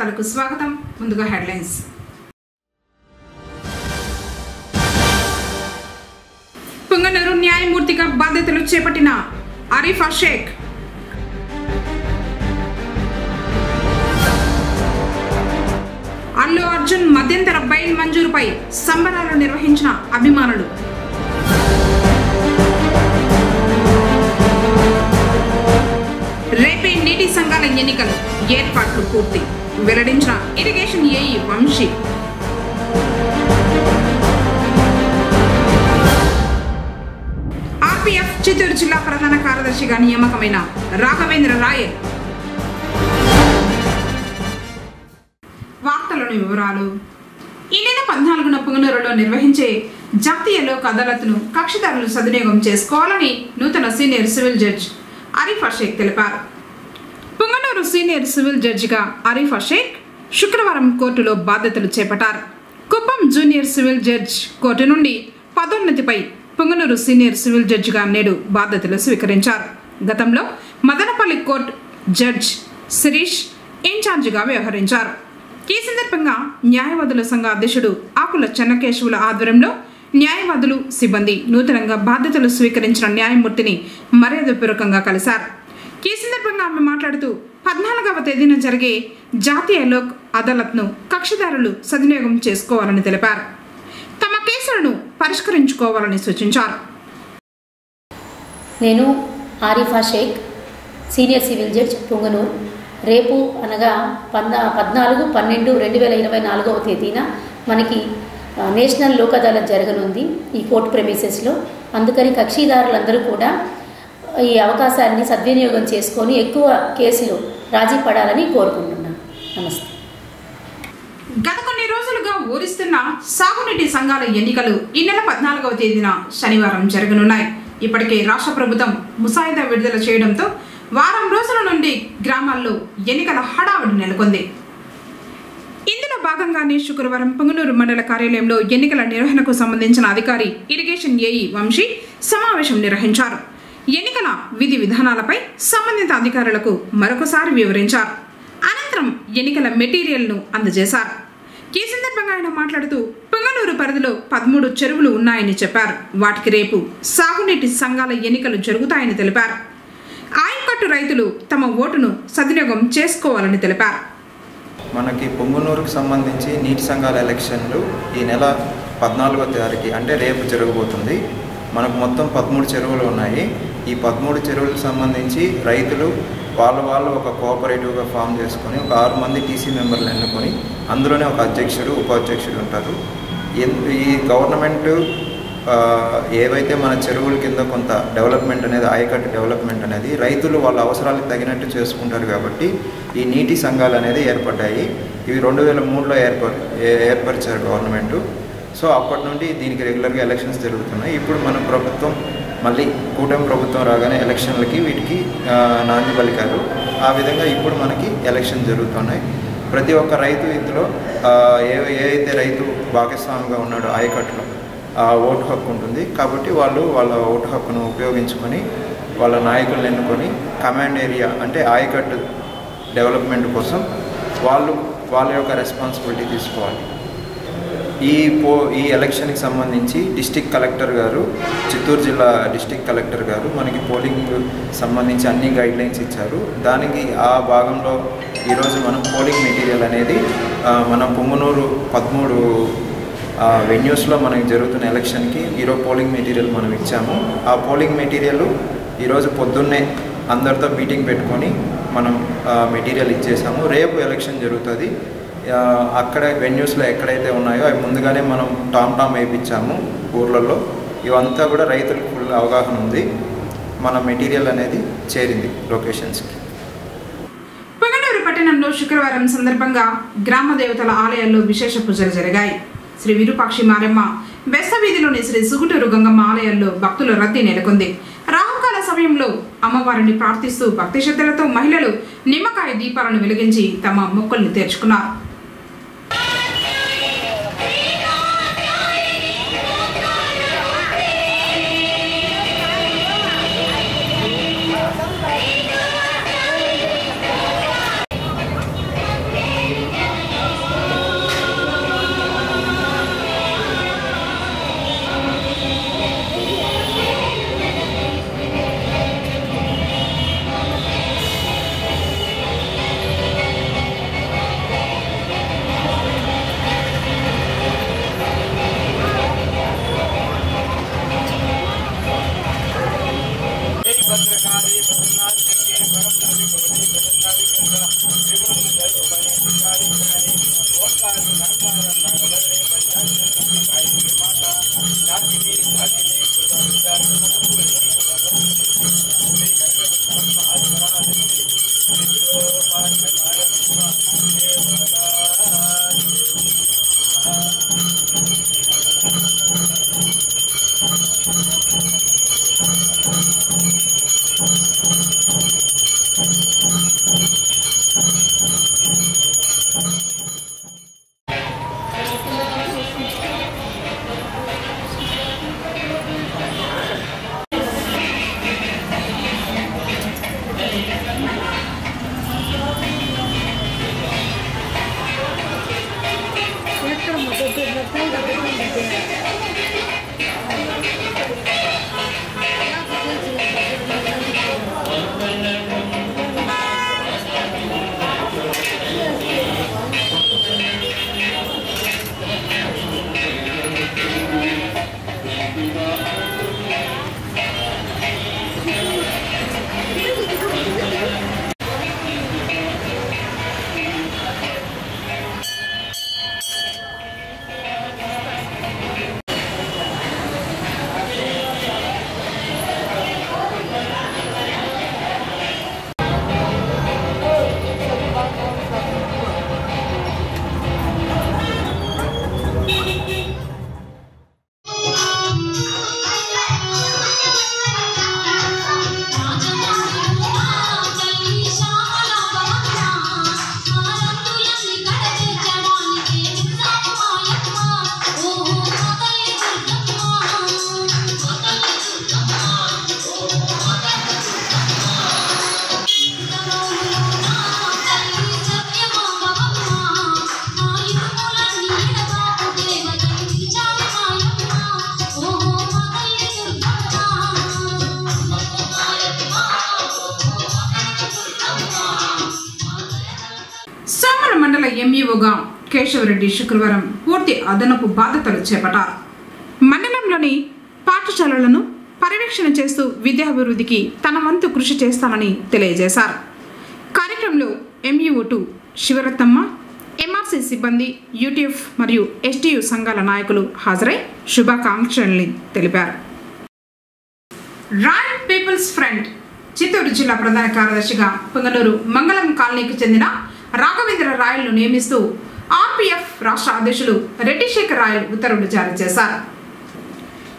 వార్తలకు స్వాగతం. ముందుగా హెడ్లైన్స్. పుంగనూరు న్యాయమూర్తిగా బాధ్యతలు చేపట్టిన అరీఫా షేక్. అల్లు అర్జున్ మధ్యంతర బెయిల్ మంజూరుపై సంబరాలు నిర్వహించిన అభిమానులు. రేపే నీటి సంఘాల ఎన్నికలు, ఏర్పాట్లు పూర్తి వెల్లడించిన irrigation AE Vamsi. RPF Chittoor జిల్లా ప్రధాన కార్యదర్శిగా నియామకమైన రాఘవేంద్ర రాయల్. వార్తలోని వివరాలు. ఈ నెల 14న పుంగనూరులో నిర్వహించే జాతీయ లోక్ అదాలత్ను కక్షిదారులు సద్వినియోగం చేసుకోవాలని నూతన senior civil judge Arifa Shaik తెలిపారు. పుంగనూరు సీనియర్ సివిల్ జడ్జిగా అరీఫా షేక్ శుక్రవారం కోర్టులో బాధ్యతలు చేపట్టారు. Kuppam junior civil judge court నుండి పదోన్నతిపై పుంగనూరు సీనియర్ సివిల్ జడ్జిగా నేడు బాధ్యతలు స్వీకరించారు. గతంలో మదనపల్లి కోర్టు జడ్జి శిరీష్ ఇన్ఛార్జిగా వ్యవహరించారు. ఈ సందర్భంగా న్యాయవాదుల సంఘ అధ్యక్షుడు ఆకుల చెన్నకేశవుల ఆధ్వర్యంలో న్యాయవాదులు సిబ్బంది నూతనంగా బాధ్యతలు స్వీకరించిన న్యాయమూర్తిని మర్యాదపూర్వకంగా కలిశారు. ఈ సందర్భంగా ఆమె మాట్లాడుతూ 14వ తేదీన జరిగే జాతీయ లోక్ అదాలత్ను కక్షిదారులు సద్వినియోగం చేసుకోవాలని తెలిపారు. తమ కేసులను పరిష్కరించుకోవాలని సూచించారు. నేను Arifa Shaik, senior civil judge Punganur. రేపు అనగా 14/12/2024 తేదీన మనకి నేషనల్ లోక్ అదాలత్ జరగనుంది ఈ కోర్టు ప్రెమిసెస్లో. అందుకని కక్షిదారులందరూ కూడా ఈ అవకాశాన్ని సద్వినియోగం చేసుకొని ఎక్కువ కేసులు రాజీ పడాలని కోరుకుంటున్నాను. నమస్తే. గత కొన్ని రోజులుగా ఊరిస్తున్న సాగునీటి సంఘాల ఎన్నికలు ఈ నెల 14వ తేదీన శనివారం జరగనున్నాయి. ఇప్పటికే రాష్ట్ర ప్రభుత్వం ముసాయిదా విడుదల చేయడంతో వారం రోజుల నుండి గ్రామాల్లో ఎన్నికల హడావుడి నెలకొంది. ఇందులో భాగంగానే శుక్రవారం పుంగనూరు మండల కార్యాలయంలో ఎన్నికల నిర్వహణకు సంబంధించిన అధికారి ఇరిగేషన్ ఏఈ వంశీ సమావేశం నిర్వహించారు. ఎన్నికల విధి విధానాలపై సంబంధిత అధికారులకు మరొకసారి వివరించారు. అనంతరం ఎన్నికల మెటీరియల్ను అందజేశారు. ఈ సందర్భంగా ఆయన మాట్లాడుతూ పుంగనూరు పరిధిలో 13 చెరువులు ఉన్నాయని చెప్పారు. వాటికి రేపు సాగునీటి సంఘాల ఎన్నికలు జరుగుతాయని తెలిపారు. ఆయకట్టు రైతులు తమ ఓటును సద్వినియోగం చేసుకోవాలని తెలిపారు. మనకి పొంగునూరుకు సంబంధించి నీటి సంఘాల ఎలక్షన్లు ఈ నెల 14వ తారీఖు అంటే రేపు జరగబోతుంది. మనకు మొత్తం 13 చెరువులు ఉన్నాయి. ఈ 13 చెరువులకు సంబంధించి రైతులు వాళ్ళు ఒక కోఆపరేటివ్గా ఫామ్ చేసుకొని ఒక 6 మంది టీసీ మెంబర్లు ఎన్నుకొని అందులోనే ఒక అధ్యక్షుడు, ఉపాధ్యక్షుడు ఉంటారు. ఈ గవర్నమెంట్ ఏవైతే మన చెరువుల కింద కొంత డెవలప్మెంట్ అనేది, ఆయకట్టు డెవలప్మెంట్ అనేది రైతులు వాళ్ళ అవసరాలకు తగినట్టు చేసుకుంటారు. కాబట్టి ఈ నీటి సంఘాలు అనేది ఏర్పడ్డాయి. ఇవి 2003లో ఏర్పరిచారు గవర్నమెంటు. సో అప్పటి నుండి దీనికి రెగ్యులర్గా ఎలక్షన్స్ జరుగుతున్నాయి. ఇప్పుడు మన ప్రభుత్వం మళ్ళీ కూటమి ప్రభుత్వం రాగానే ఎలక్షన్లకి వీటికి నాంది పలికారు. ఆ విధంగా ఇప్పుడు మనకి ఎలక్షన్ జరుగుతున్నాయి. ప్రతి ఒక్క రైతు ఇందులో ఏదైతే రైతు భాగస్వామిగా ఉన్నాడో ఆయకట్టులో ఓటు హక్కు ఉంటుంది. కాబట్టి వాళ్ళు వాళ్ళ ఓటు హక్కును ఉపయోగించుకొని వాళ్ళ నాయకులను ఎన్నుకొని కమాండ్ ఏరియా అంటే ఆయకట్టు డెవలప్మెంట్ కోసం వాళ్ళ యొక్క రెస్పాన్సిబిలిటీ తీసుకోవాలి. ఈ ఎలక్షన్కి సంబంధించి డిస్ట్రిక్ట్ కలెక్టర్ గారు, చిత్తూరు జిల్లా డిస్ట్రిక్ట్ కలెక్టర్ గారు మనకి పోలింగ్ సంబంధించి అన్ని గైడ్లైన్స్ ఇచ్చారు. దానికి ఆ భాగంలో ఈరోజు మనం పోలింగ్ మెటీరియల్ అనేది మనం పొంగునూరు 13 వెన్యూస్లో మనకి జరుగుతున్న ఎలక్షన్కి ఈరోజు పోలింగ్ మెటీరియల్ మనం ఇచ్చాము. ఆ పోలింగ్ మెటీరియల్ ఈరోజు పొద్దున్నే అందరితో మీటింగ్ పెట్టుకొని మనం మెటీరియల్ ఇచ్చేసాము. రేపు ఎలక్షన్ జరుగుతుంది. అక్కడ వెన్యూస్లో ఎక్కడైతే ఉన్నాయో అవి ముందుగానే మనం టామ్ వేయించాము ఊర్లలో. ఇవంతా కూడా రైతులకు ఫుల్ అవగాహన ఉంది. మన మెటీరియల్ అనేది చేరింది లొకేషన్స్కి. పుంగనూరు పట్టణంలో శుక్రవారం సందర్భంగా గ్రామ దేవతల ఆలయాల్లో విశేష పూజలు జరిగాయి. శ్రీ విరూపాక్షి మారెమ్మ, బెస్త వీధిలోని శ్రీ సుగుటూరు గంగమ్మ ఆలయాల్లో భక్తుల రద్దీ నెలకొంది. రాహుకాల సమయంలో అమ్మవారిని ప్రార్థిస్తూ భక్తి శ్రద్ధలతో మహిళలు నిమ్మకాయ దీపాలను వెలిగించి తమ మొక్కుల్ని తీర్చుకున్నారు. ఎంఈఓగా కేశవరెడ్డి శుక్రవారం పూర్తి అదనపు బాధ్యతలు చేపట్టారు. మండలంలోని పాఠశాలలను పర్యవేక్షణ చేస్తూ విద్యాభివృద్ధికి తన వంతు కృషి చేస్తానని తెలియజేశారు. కార్యక్రమంలో ఎంఈఓ2 శివరత్నమ్మ, ఎంఆర్సీ సిబ్బంది, యూటీఎఫ్ మరియు ఎస్టీయూ సంఘాల నాయకులు హాజరై శుభాకాంక్షల్ని తెలిపారు. రాయల్ పీపుల్స్ ఫ్రంట్ చిత్తూరు జిల్లా ప్రధాన కార్యదర్శిగా పొంగనూరు మంగళం కాలనీకి చెందిన రాఘవేంద్ర రాయల్ను నియమిస్తూ ఆర్పీఎఫ్ రాష్ట్ర అధ్యక్షులు రెడ్డి శేఖర్ రాయల్ ఉత్తర్వులు జారీ చేశారు.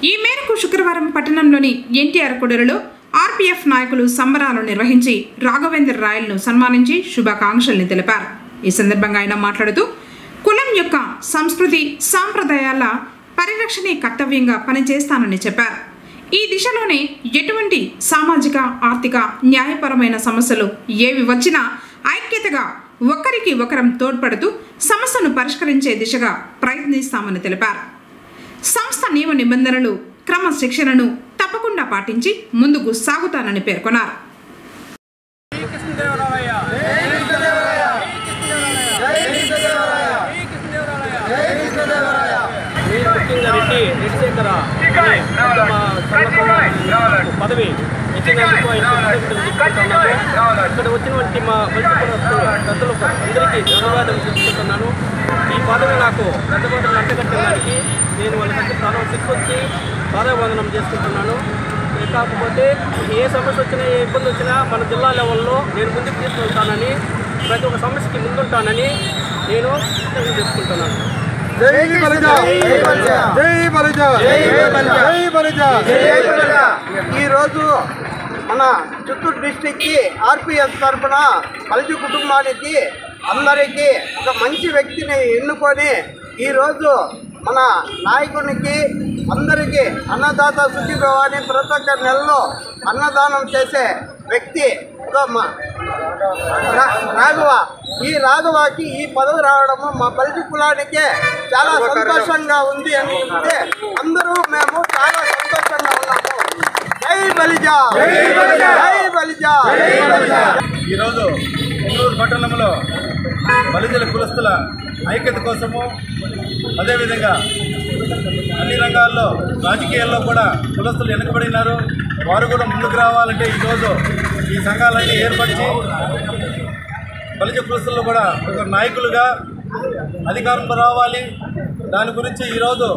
ఈ మేరకు శుక్రవారం పట్టణంలోని ఎన్టీఆర్ కూడలిలో ఆర్పీఎఫ్ నాయకులు సంబరాలు నిర్వహించి రాఘవేంద్ర రాయల్ను సన్మానించి శుభాకాంక్షల్ని తెలిపారు. ఈ సందర్భంగా ఆయన మాట్లాడుతూ కులం యొక్క సంస్కృతి సాంప్రదాయాల పరిరక్షణే కర్తవ్యంగా పనిచేస్తానని చెప్పారు. ఈ దిశలోనే ఎటువంటి సామాజిక ఆర్థిక న్యాయపరమైన సమస్యలు ఏవి వచ్చినా ఐక్యతగా ఒకరికి ఒకరం తోడ్పడుతూ సమస్యను పరిష్కరించే దిశగా ప్రయత్నిస్తామని తెలిపారు. సంస్థ నియమ నిబంధనలు క్రమశిక్షణను తప్పకుండా పాటించి ముందుకు సాగుతానని పేర్కొన్నారు. పదవి ఇచ్చినందుకు ఇక్కడ వచ్చినటువంటి మా పెద్దలకు అందరికీ ధన్యవాదాలు తెలుసుకుంటున్నాను. ఈ పదవి నాకు పెద్దపదవులు అంటగట్టడానికి నేను వాళ్ళ దగ్గర ప్రాణం తీసుకొచ్చి పాదవందనం చేసుకుంటున్నాను. కాకపోతే ఏ సమస్య వచ్చినా ఏ ఇబ్బంది వచ్చినా మన జిల్లా లెవెల్లో నేను ముందుకు తీసుకెళ్తానని, ప్రతి ఒక్క సమస్యకి ముందుంటానని నేను చేసుకుంటున్నాను. ఈరోజు మన చిత్తూరు డిస్టిక్కి ఆర్పీఎస్ తరఫున పల్జీ కుటుంబానికి అందరికీ ఒక మంచి వ్యక్తిని ఎన్నుకొని ఈరోజు మన నాయకునికి అందరికీ అన్నదాత సుఖీభవ అని ప్రతి ఒక్క నెలలో అన్నదానం చేసే వ్యక్తి రాఘవ. ఈ రాఘవకి ఈ పదవి రావడము మా పల్జీ కులానికే చాలా సంతోషంగా ఉంది అని చెప్తే అందరూ మేము చాలా సంతోషంగా ఉన్నాము. జై బలిజా, జై బలిజా. ఈరోజు పొంగనూరు పట్టణంలో బలిజల కులస్తుల ఐక్యత కోసము, అదేవిధంగా అన్ని రంగాల్లో రాజకీయాల్లో కూడా కులస్తులు వెనుకబడినారు. వారు కూడా ముందుకు రావాలంటే ఈరోజు ఈ సంఘాలన్నీ ఏర్పరిచి బలిజ కులస్తులు కూడా ఒక నాయకులుగా అధికారంలో రావాలి. దాని గురించి ఈరోజు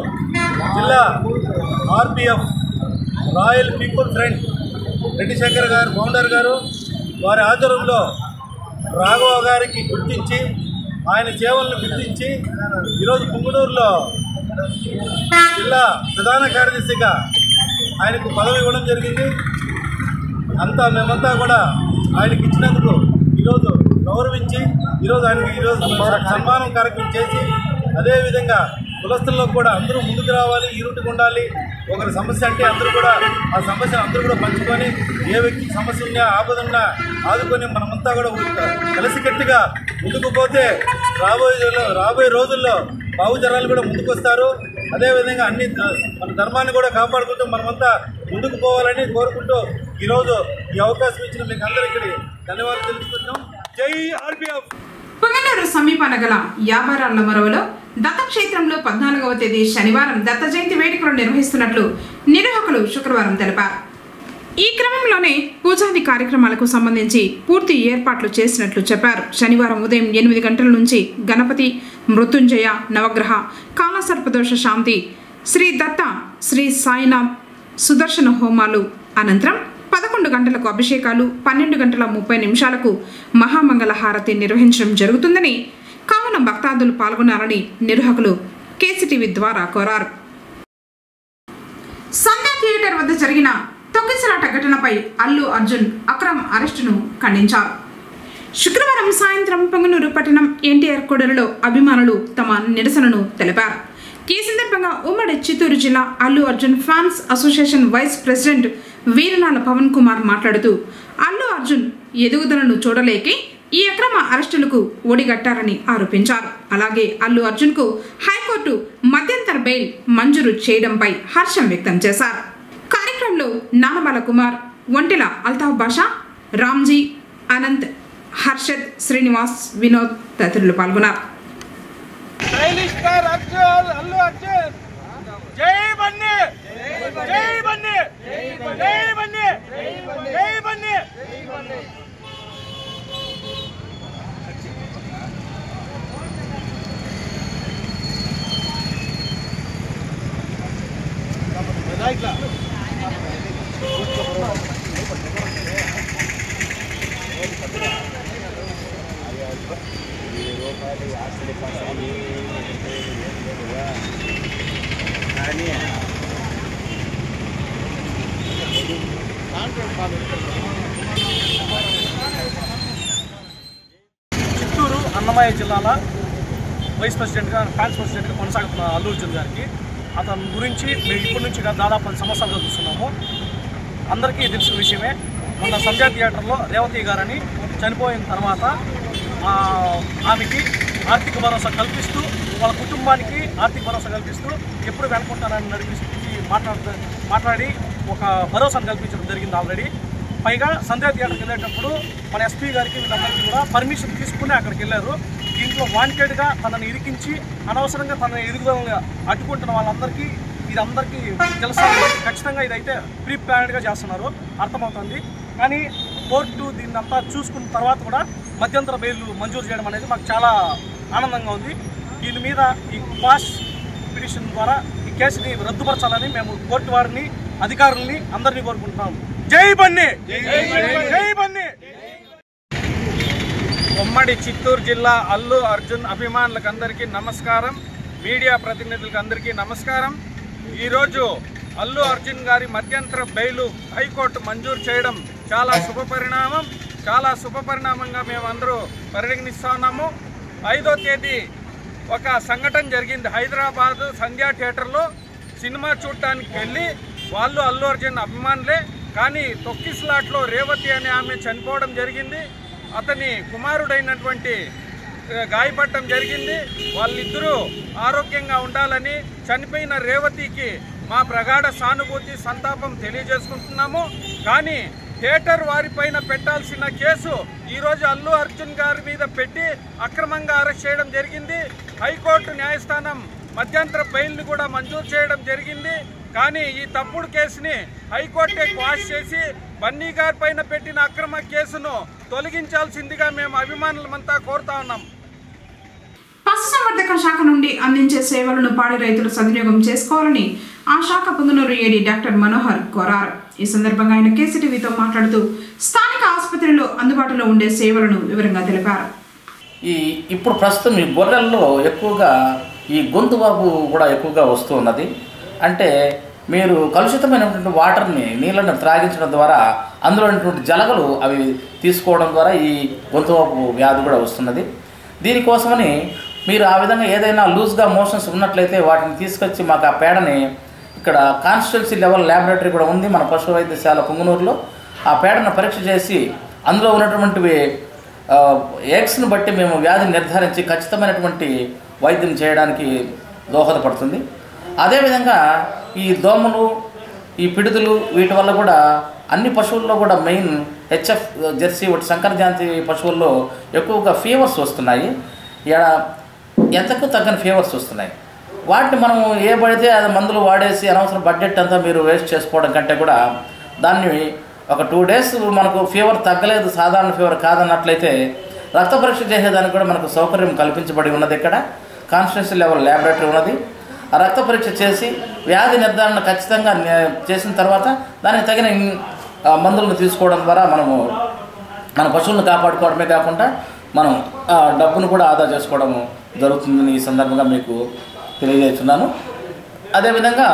జిల్లా RPF royal people front Reddy Sekhar గారు ఫౌండర్ గారు వారి ఆధ్వర్యంలో రాఘవ గారికి గుర్తించి ఆయన సేవలను గుర్తించి ఈరోజు పొంగనూరులో జిల్లా ప్రధాన కార్యదర్శిగా ఆయనకు పదవి ఇవ్వడం జరిగింది. అంతా మేమంతా కూడా ఆయనకి ఇచ్చినందుకు ఈరోజు గౌరవించి ఈరోజు ఆయనకి సన్మానం కార్యక్రమం చేసి, అదేవిధంగా కులస్తుల్లో కూడా అందరూ ముందుకు రావాలి, ఈ రూటుకు ఉండాలి. ఒకరి సమస్య అంటే అందరూ కూడా ఆ సమస్యను అందరూ కూడా పంచుకొని, ఏ వ్యక్తికి సమస్య ఉన్నా ఆపదున్నా ఆదుకొని మనమంతా కూడా కలిసికట్టుగా ముందుకు పోతే రాబోయే రోజుల్లో భావుజనాలు కూడా ముందుకు వస్తారు. అదేవిధంగా మన ధర్మాన్ని కూడా కాపాడుకుంటూ మనమంతా ముందుకు పోవాలని కోరుకుంటూ ఈరోజు ఈ అవకాశం ఇచ్చిన మీకు అందరికీ ధన్యవాదాలు తెలుసుకుంటున్నాం. జై ఆర్పీఎఫ్. పొంగనూరు సమీపాన గల యాబారాళ్ల మరవలో దత్తక్షేత్రంలో 14వ తేదీ శనివారం దత్త జయంతి వేడుకలు నిర్వహిస్తున్నట్లు నిర్వాహకులు శుక్రవారం తెలిపారు. ఈ క్రమంలోనే పూజాది కార్యక్రమాలకు సంబంధించి పూర్తి ఏర్పాట్లు చేసినట్లు చెప్పారు. శనివారం ఉదయం 8 గంటల నుంచి గణపతి, మృత్యుంజయ, నవగ్రహ, కాలసర్పదోష శాంతి, శ్రీ దత్త, శ్రీ సాయినాథ్ సుదర్శన హోమాలు అనంతరం 11 గంటలకు అభిషేకాలు, 12:30 మహామంగళ హారతి నిర్వహించడం జరుగుతుందని, కావున భక్తాదులు పాల్గొన్నారని నిర్వాహకులు కేసీటీవీ ద్వారా కోరారు. సంధ్యా థియేటర్ వద్ద జరిగిన తొక్కిసలాట ఘటనపై అల్లు అర్జున్ అక్రమ్ అరెస్టును ఖండించారు. శుక్రవారం సాయంత్రం పొంగనూరు పట్టణం ఎన్టీఆర్ కూడలిలో అభిమానులు తమ నిరసనను తెలిపారు. ఈ సందర్భంగా ఉమ్మడి చిత్తూరు జిల్లా Allu Arjun fans association vice president Veeranala Pavan Kumar మాట్లాడుతూ, అల్లు అర్జున్ ఎదుగుదలను చూడలేకే ఈ అక్రమ అరెస్టులకు ఒడిగట్టారని ఆరోపించారు. అలాగే అల్లు అర్జున్కు హైకోర్టు మధ్యంతర బెయిల్ మంజూరు చేయడంపై హర్షం వ్యక్తం చేశారు. కార్యక్రమంలో నానబాల కుమార్, ఒంటెల అల్తాఫ్ బాషా, రామ్జీ, అనంత్, హర్షద్, శ్రీనివాస్, వినోద్ తదితరులు పాల్గొన్నారు. చిత్తూరు అన్నమయ్య జిల్లాల వైస్ ప్రెసిడెంట్గా, ఫ్యాన్స్ ప్రెసిడెంట్గా కొనసాగుతున్న అల్లు అర్జున్ గారికి, అతని గురించి మేము ఇప్పటి నుంచి దాదాపు 10 సంవత్సరాలుగా చూస్తున్నాము. అందరికీ తెలిసిన విషయమే. మొన్న సంధ్యా థియేటర్లో రేవతి గారని చనిపోయిన తర్వాత ఆమెకి ఆర్థిక భరోసా కల్పిస్తూ, వాళ్ళ కుటుంబానికి ఆర్థిక భరోసా కల్పిస్తూ, ఎప్పుడు వెనుకుంటానని నడిపిస్తూ మాట్లాడి ఒక భరోసాను కల్పించడం జరిగింది ఆల్రెడీ. పైగా సంధ్యా థియేటర్కి వెళ్ళేటప్పుడు మన ఎస్పీ గారికి వీళ్ళందరికీ కూడా పర్మిషన్ తీసుకుని అక్కడికి వెళ్ళారు. దీంట్లో వాంటెడ్గా తనని ఇరికించి అనవసరంగా తన ఎదుగుదలను అడ్డుకుంటున్న వాళ్ళందరికీ ఇదందరికీ తెలుసా, ఖచ్చితంగా ఇదైతే ప్రీ ప్లాన్డ్గా చేస్తున్నారు అర్థమవుతుంది. కానీ కోర్టు దీన్నంతా చూసుకున్న తర్వాత కూడా మధ్యంతర బెయిల్ మంజూరు చేయడం అనేది మాకు చాలా ఆనందంగా ఉంది. దీని మీద ఈ క్వాష్ పిటిషన్ ద్వారా ఈ కేసుని రద్దుపరచాలని మేము కోర్టు వారిని, అధికారుల్ని అందరినీ కోరుకుంటున్నాం. జై బన్నీ, జై బన్నీ. ఉమ్మడి చిత్తూరు జిల్లా అల్లు అర్జున్ అభిమానులకు అందరికీ నమస్కారం, మీడియా ప్రతినిధులకు అందరికీ నమస్కారం. ఈరోజు అల్లు అర్జున్ గారి మధ్యంతర బెయిలు హైకోర్టు మంజూరు చేయడం చాలా శుభపరిణామం. చాలా శుభపరిణామంగా మేమందరూ పరిగణిస్తున్నాము. 5వ తేదీ ఒక సంఘటన జరిగింది. హైదరాబాద్ సంధ్యా థియేటర్లో సినిమా చూడటానికి వెళ్ళి వాళ్ళు అల్లు అర్జున్ అభిమానులే, కానీ తొక్కిస్లాట్లో రేవతి అనే ఆమె చనిపోవడం జరిగింది. అతని కుమారుడైనటువంటి గాయపడటం జరిగింది. వాళ్ళిద్దరూ ఆరోగ్యంగా ఉండాలని, చనిపోయిన రేవతికి మా ప్రగాఢ సానుభూతి, సంతాపం తెలియజేసుకుంటున్నాము. కానీ థియేటర్ వారిపైన పెట్టాల్సిన కేసు ఈరోజు అల్లు అర్జున్ గారి మీద పెట్టి అక్రమంగా అరెస్ట్ చేయడం జరిగింది. హైకోర్టు న్యాయస్థానం మధ్యంతర బెయిల్ని కూడా మంజూరు చేయడం జరిగింది. కానీ ఈ తప్పుడు కేసుని హైకోర్టే క్వాష్ చేసి బన్నీ గారి పైన పెట్టిన అక్రమ కేసును తొలగించాల్సిందిగా మేము అభిమానులమంతా కోరుతా ఉన్నాం. పశుసంవర్ధక శాఖ నుండి అందించే సేవలను పాడి రైతులు సద్వినియోగం చేసుకోవాలని ఆ శాఖ పొంగనూరు ఏడీ డాక్టర్ మనోహర్ కోరారు. ఈ సందర్భంగా ఆయన కేసీటీవీతో మాట్లాడుతూ స్థానిక ఆసుపత్రిలో అందుబాటులో ఉండే సేవలను వివరంగా తెలిపారు. ఇప్పుడు ప్రస్తుతం ఈ గొర్రెల్లో ఎక్కువగా ఈ గొంతు వాపు కూడా ఎక్కువగా వస్తూ ఉన్నది. అంటే మీరు కలుషితమైనటువంటి వాటర్ని నీళ్ళని త్రాగించడం ద్వారా అందులో ఉన్నటువంటి జలగలు అవి తీసుకోవడం ద్వారా ఈ గొంతువాపు వ్యాధి కూడా వస్తున్నది. దీనికోసమని మీరు ఆ విధంగా ఏదైనా లూజ్గా మోషన్స్ ఉన్నట్లయితే వాటిని తీసుకొచ్చి మాకు ఆ పేడని ఇక్కడ కాన్స్టిట్యున్సీ లెవెల్ ల్యాబొరేటరీ కూడా ఉంది మన పశు వైద్యశాల పుంగనూరులో. ఆ పేడను పరీక్ష చేసి అందులో ఉన్నటువంటివి ఎగ్స్ని బట్టి మేము వ్యాధిని నిర్ధారించి ఖచ్చితమైనటువంటి వైద్యం చేయడానికి దోహదపడుతుంది. అదేవిధంగా ఈ దోమలు, ఈ పిడుదలు వీటి వల్ల కూడా అన్ని పశువుల్లో కూడా మెయిన్ హెచ్ఎఫ్ జెర్సీ ఒకటి సంకరజాతి పశువుల్లో ఎక్కువగా ఫీవర్స్ వస్తున్నాయి. ఎంతకు తగ్గని ఫీవర్స్ వస్తున్నాయి. వాటిని మనం ఏ పడితే అది మందులు వాడేసి అనవసరం బడ్జెట్ అంతా మీరు వేస్ట్ చేసుకోవడం కంటే కూడా దాన్ని ఒక 2 days మనకు ఫీవర్ తగ్గలేదు, సాధారణ ఫీవర్ కాదన్నట్లయితే రక్త పరీక్ష చేసేదానికి కూడా మనకు సౌకర్యం కల్పించబడి ఉన్నది. ఇక్కడ కాన్స్టిట్యున్సీ లెవెల్ ల్యాబొరేటరీ ఉన్నది. ఆ రక్త పరీక్ష చేసి వ్యాధి నిర్ధారణ ఖచ్చితంగా చేసిన తర్వాత దానికి తగిన మందులను తీసుకోవడం ద్వారా మనము మన పశువులను కాపాడుకోవడమే కాకుండా మనం డబ్బును కూడా ఆదా చేసుకోవడం జరుగుతుందని ఈ సందర్భంగా మీకు తెలియజేస్తున్నాను. అదేవిధంగా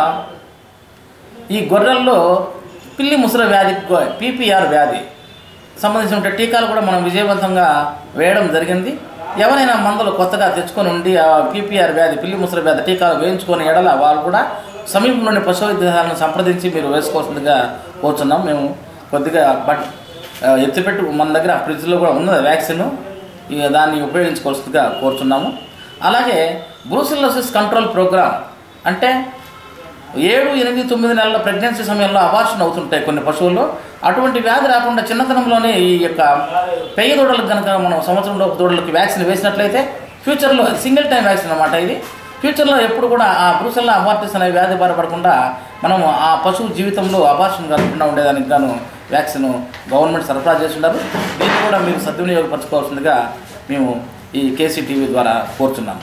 ఈ గొర్రెల్లో పిల్లి ముసలి వ్యాధి పీపీఆర్ వ్యాధి సంబంధించిన టీకాలు కూడా మనం విజయవంతంగా వేయడం జరిగింది. ఎవరైనా మందులు కొత్తగా తెచ్చుకొని ఉండి ఆ పీపీఆర్ వ్యాధి పిల్లి ముసలి వ్యాధి టీకాలు వేయించుకొని ఎడల వాళ్ళు కూడా సమీపంలోని పశు వైద్యశాలను సంప్రదించి మీరు వేసుకోవాల్సిందిగా కోరుచున్నాం. మేము కొద్దిగా ఎత్తిపెట్టి మన దగ్గర ఫ్రిడ్జ్లో కూడా ఉన్నది వ్యాక్సిన్, దాన్ని ఉపయోగించుకోవాల్సిందిగా కోరుచున్నాము. అలాగే బ్రూసిల్లోసిస్ కంట్రోల్ ప్రోగ్రామ్ అంటే 7, 8, 9 నెలల ప్రెగ్నెన్సీ సమయంలో అబార్షన్ అవుతుంటాయి కొన్ని పశువుల్లో. అటువంటి వ్యాధి రాకుండా చిన్నతనంలోనే ఈ యొక్క పెయ్య దూడలకు కనుక మనం సంవత్సరంలోపు దూడలకి వ్యాక్సిన్ వేసినట్లయితే ఫ్యూచర్లో సింగిల్ టైం వ్యాక్సిన్ అన్నమాట ఇది. ఫ్యూచర్లో ఎప్పుడు కూడా ఆ బ్రూసెల్లా అబార్టిస్ అనే వ్యాధి బాధపడకుండా మనము ఆ పశువు జీవితంలో అబార్షన్ కలగకుండా ఉండేదానికి గాను వ్యాక్సిన్ గవర్నమెంట్ సరఫరా చేస్తున్నారు. దీన్ని కూడా మీరు సద్వినియోగపరచుకోవాల్సిందిగా మేము ఈ కేసీటీవీ ద్వారా కోరుతున్నాము.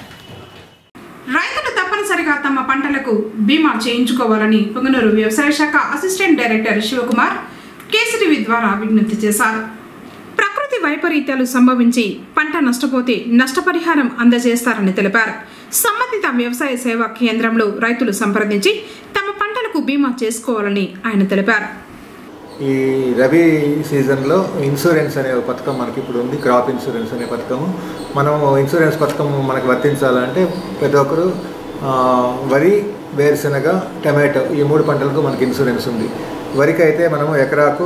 రైతులు తప్పనిసరిగా తమ పంటలకు బీమా చేయించుకోవాలని పొంగనూరు వ్యవసాయ శాఖ అసిస్టెంట్ డైరెక్టర్ శివకుమార్ కేసీటీవీ ద్వారా విజ్ఞప్తి చేశారు. ప్రకృతి వైపరీత్యాలు సంభవించి పంట నష్టపోతే నష్టపరిహారం అందజేస్తారని తెలిపారు. సంబంధిత వ్యవసాయ సేవా కేంద్రంలో రైతులు సంప్రదించి తమ పంటలకు బీమా చేసుకోవాలని ఆయన తెలిపారు. ఈ రబీ సీజన్లో ఇన్సూరెన్స్ అనే పథకం మనకి ఇప్పుడు ఉంది, క్రాప్ ఇన్సూరెన్స్ అనే పథకము. మనం ఇన్సూరెన్స్ పథకం మనకు వర్తించాలంటే ప్రతి ఒక్కరు వరి, వేరుశనగ, టమాటో ఈ 3 పంటలకు మనకి ఇన్సూరెన్స్ ఉంది. వరికి అయితే మనము ఎకరాకు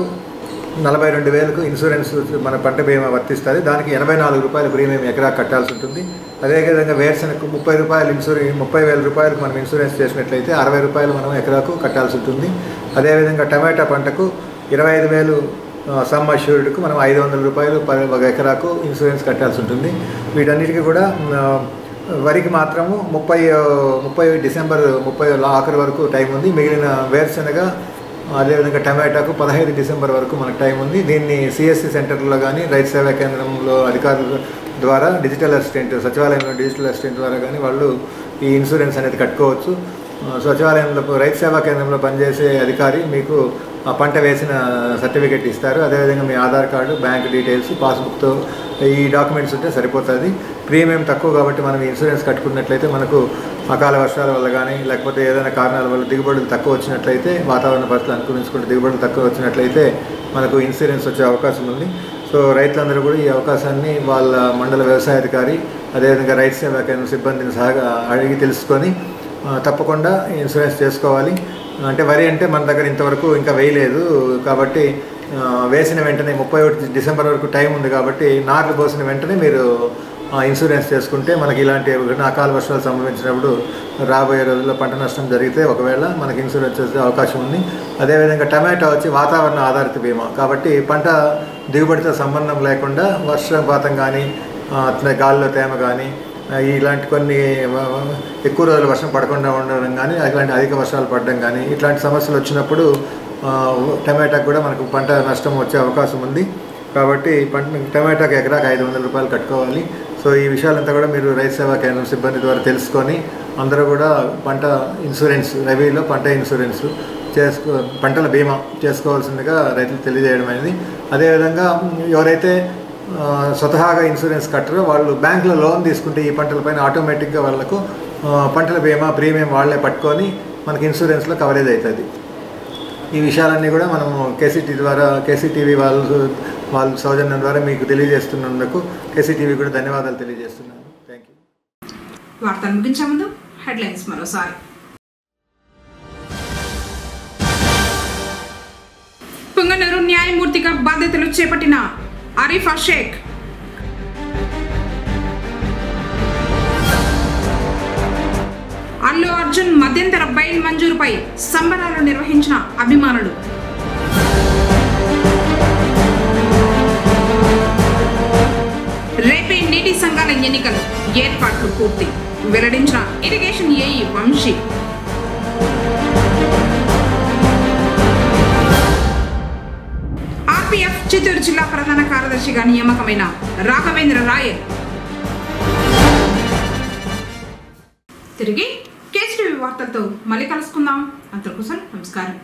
42,000కు ఇన్సూరెన్స్ మన పంట బీమా వర్తిస్తుంది. దానికి 84 రూపాయల ప్రీమియం ఎకరా కట్టాల్సి ఉంటుంది. అదేవిధంగా వేరుశనగకు 30 రూపాయలు 30,000 రూపాయలకు మనం ఇన్సూరెన్స్ చేసినట్లయితే 60 రూపాయలు మనం ఎకరాకు కట్టాల్సి ఉంటుంది. అదేవిధంగా టమాటా పంటకు 25,000 సమ్ అష్యూర్డ్కు మనం 500 రూపాయలు ఒక ఎకరాకు ఇన్సూరెన్స్ కట్టాల్సి ఉంటుంది. వీటన్నిటికీ కూడా వరికి మాత్రము 30 డిసెంబర్ 30 ఆఖరి వరకు టైం ఉంది. మిగిలిన వేరుశనగ అదేవిధంగా టమాటాకు 15 డిసెంబర్ వరకు మనకు టైం ఉంది. దీన్ని సిఎస్సి సెంటర్లో కానీ రైతు సేవా కేంద్రంలో అధికారుల ద్వారా డిజిటల్ అసిస్టెంట్ సచివాలయంలో డిజిటల్ అసిస్టెంట్ ద్వారా కానీ వాళ్ళు ఈ ఇన్సూరెన్స్ అనేది కట్టుకోవచ్చు. సచివాలయంలో రైతు సేవా కేంద్రంలో పనిచేసే అధికారి మీకు ఆ పంట వేసిన సర్టిఫికేట్ ఇస్తారు. అదేవిధంగా మీ ఆధార్ కార్డు, బ్యాంక్ డీటెయిల్స్, పాస్బుక్తో ఈ డాక్యుమెంట్స్ ఉంటే సరిపోతుంది. ప్రీమియం తక్కువ కాబట్టి మనం ఇన్సూరెన్స్ కట్టుకున్నట్లయితే మనకు అకాల వర్షాల వల్ల కానీ లేకపోతే ఏదైనా కారణాల వల్ల దిగుబడులు తక్కువ వచ్చినట్లయితే, వాతావరణ పరిస్థితులు అనుకూలించుకుంటే దిగుబడులు తక్కువ వచ్చినట్లయితే మనకు ఇన్సూరెన్స్ వచ్చే అవకాశం ఉంది. సో రైతులందరూ కూడా ఈ అవకాశాన్ని వాళ్ళ మండల వ్యవసాయ అధికారి అదేవిధంగా రైతు సేవా కేంద్రం సిబ్బందిని అడిగి తెలుసుకొని తప్పకుండా ఇన్సూరెన్స్ చేసుకోవాలి. అంటే వరి అంటే మన దగ్గర ఇంతవరకు ఇంకా వేయలేదు కాబట్టి వేసిన వెంటనే 31 డిసెంబర్ వరకు టైం ఉంది కాబట్టి నాట్లు పోసిన వెంటనే మీరు ఇన్సూరెన్స్ చేసుకుంటే మనకి ఇలాంటి అకాల వర్షాలు సంభవించినప్పుడు రాబోయే రోజుల్లో పంట నష్టం జరిగితే ఒకవేళ మనకి ఇన్సూరెన్స్ చేసే అవకాశం ఉంది. అదేవిధంగా టమాటా వచ్చి వాతావరణ ఆధారిత బీమా కాబట్టి పంట దిగుబడితో సంబంధం లేకుండా వర్షపాతం కానీ గాలిలో తేమ కానీ ఇలాంటి కొన్ని ఎక్కువ రోజులు వర్షం పడకుండా ఉండడం కానీ అట్లాంటి అధిక వర్షాలు పడడం కానీ ఇట్లాంటి సమస్యలు వచ్చినప్పుడు టమాటాకు కూడా మనకు పంట నష్టం వచ్చే అవకాశం ఉంది. కాబట్టి టమాటాకు ఎకరాకు 500 రూపాయలు కట్టుకోవాలి. సో ఈ విషయాలంతా కూడా మీరు రైతు సేవా కేంద్రం సిబ్బంది ద్వారా తెలుసుకొని అందరూ కూడా పంట ఇన్సూరెన్స్ రబీలో పంట ఇన్సూరెన్స్ పంటల బీమా చేసుకోవాల్సిందిగా రైతులు తెలియజేయడం అనేది. అదేవిధంగా ఎవరైతే స్వతహాగా ఇన్సూరెన్స్ కట్టరో వాళ్ళు బ్యాంకులో లోన్ తీసుకుంటే ఈ పంటలపైన ఆటోమేటిక్గా వాళ్ళకు పంటల బీమా ప్రీమియం వాళ్ళే పట్టుకొని మనకి ఇన్సూరెన్స్లో కవరేజ్ అవుతుంది. ఈ విషయాలన్నీ కూడా మనము కేసీటీవీ వాళ్ళ సౌజన్యం ద్వారా మీకు తెలియజేస్తున్నందుకు కేసీటీవీ కూడా ధన్యవాదాలు తెలియజేస్తున్నాను. Thank you. వార్తలు ముగించే ముందు హెడ్లైన్స్ మరోసారి. పుంగనూరు న్యాయమూర్తిగా బాధ్యతలు చేపట్టిన అరీఫా షేక్. అల్లు అర్జున్ మధ్యంతర బెయిల్ మంజూరుపై సంబరాలు నిర్వహించిన అభిమానులు. రేపే నీటి సంఘాల ఎన్నికలు, ఏర్పాట్లు పూర్తి వెల్లడించిన irrigation AE Vamsi. RPF Chittoor జిల్లా ప్రధాన కార్యదర్శిగా నియామకమైన రాఘవేంద్ర రాయల్. తిరిగి కేసీటీవీ వార్తలతో మళ్ళీ కలుసుకుందాం. అంతవరకు నమస్కారం.